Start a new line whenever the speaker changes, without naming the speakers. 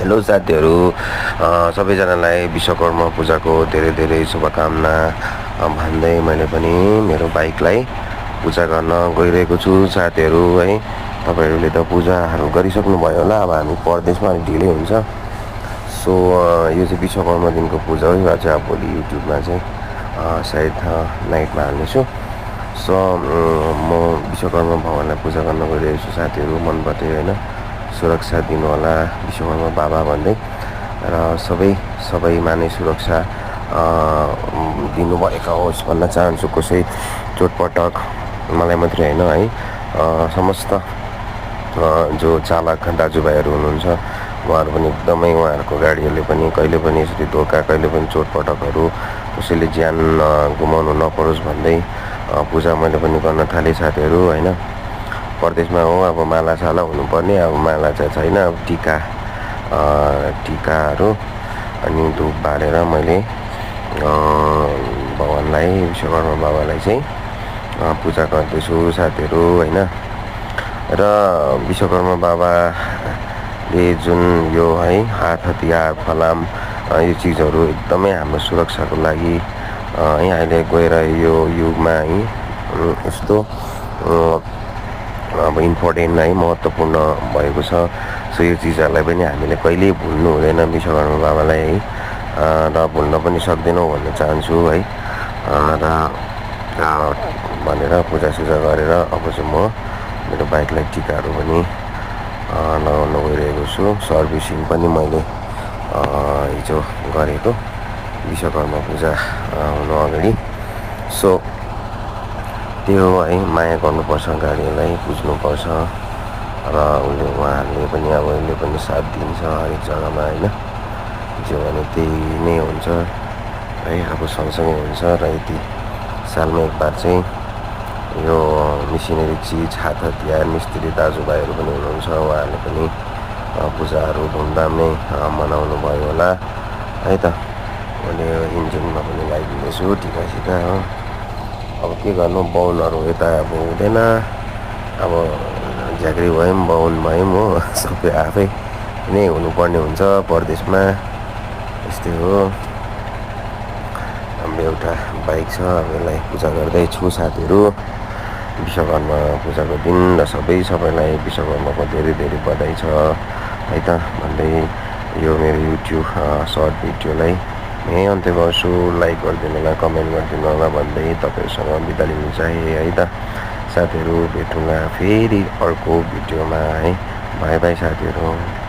Hello साथीहरू, सबैजनालाई विश्वकर्मा पूजाको धेरै धेरै शुभकामना भन्दै मैले पनि मेरो बाइकलाई पूजा गर्न गइरहेको छु साथीहरू है। तपाईँहरूले त पूजाहरू गरिसक्नुभयो होला। अब हामी परदेशमा अलिक ढिलै हुन्छ। सो यो चाहिँ विश्वकर्मा दिनको पूजा हो। यो चाहिँ अब भोलि युट्युबमा चाहिँ सायद नाइटमा हाल्नेछु। सो म विश्वकर्मा भगवान्लाई पूजा गर्न गइरहेको छु साथीहरू। मनबाटै होइन, सुरक्षा दिनु होला विश्वकर्मा बाबा भन्दै, र सबैमा नै सुरक्षा दिनुभएका होस् भन्न चाहन्छु। कसै चोटपटक मलाई मात्रै होइन है, समस्त जो चालक दाजुभाइहरू हुनुहुन्छ उहाँहरू पनि एकदमै, उहाँहरूको गाडीहरूले पनि कहिले पनि यसरी धोका, कहिले पनि चोटपटकहरू, कसैले ज्यान गुमाउनु नपरोस् भन्दै पूजा मैले पनि गर्न थालेँ साथीहरू होइन। परदेशमा हो, अब मालासाला हुनुपर्ने, अब माला चाहिँ छैन। अब टिकाहरू अनि धुप बालेर मैले भगवान्लाई, विश्वकर्मा बाबालाई चाहिँ पूजा गर्दैछु साथीहरू होइन। र विश्वकर्मा बाबाले जुन यो है हात हतियार, फलाम, यो चिजहरू एकदमै हाम्रो सुरक्षाको लागि है अहिले गएर यो युगमा है यस्तो अब इम्पोर्टेन्ट है, महत्त्वपूर्ण भएको छ। सो यो चिजहरूलाई पनि हामीले कहिल्यै भुल्नु हुँदैन विश्वकर्मा बाबालाई है, र भुल्न पनि सक्दैनौँ भन्न चाहन्छु है। र भनेर पूजासुजा गरेर अब चाहिँ म मेरो बाइकलाई टिकाहरू पनि लगाउन गइरहेको छु। सर्भिसिङ पनि मैले हिजो गरेको विश्वकर्मा पूजा हुनु अगाडि। सो त्यो है, माया गर्नुपर्छ, गाडीलाई बुझ्नुपर्छ, र उहाँहरूले पनि अब अहिले पनि साथ दिन्छ हरेक जग्गामा होइन। जो भने त्यही नै हुन्छ है, अब सँगसँगै हुन्छ। र यति सालमा एक बार चाहिँ यो मिसिनेरी चिज, हात हतियार, मिस्त्री दाजुभाइहरू पनि हुनुहुन्छ, उहाँहरूले पनि पूजाहरू धुमधाम नै मनाउनु भयो होला है त। मैले इन्जिनमा पनि लगाइदिँदैछु टिका हो। अब के गर्नु, बाहुनहरू यता अब हुँदैन, अब झाँक्री भयौँ, बाहुन भयौँ हो, सबै आफै नै हुनुपर्ने हुन्छ परदेशमा, यस्तै हो। हाम्रो एउटा बाइक छ, अब यसलाई पूजा गर्दैछु साथीहरू विश्वकर्मा पूजाको दिन। र सबैलाई विश्वकर्माको धेरै धेरै बधाई छ है त भन्दै यो मेरो युट्युब सर्ट भिडियोलाई यहीँ अन्त्य गर्छु। लाइक गरिदिनु होला, कमेन्ट गरिदिनु होला भन्दै तपाईँहरूसँग बिदा लिनु चाहे है त साथीहरू। भेटौँला फेरि अर्को भिडियोमा है। बाई बाई साथीहरू।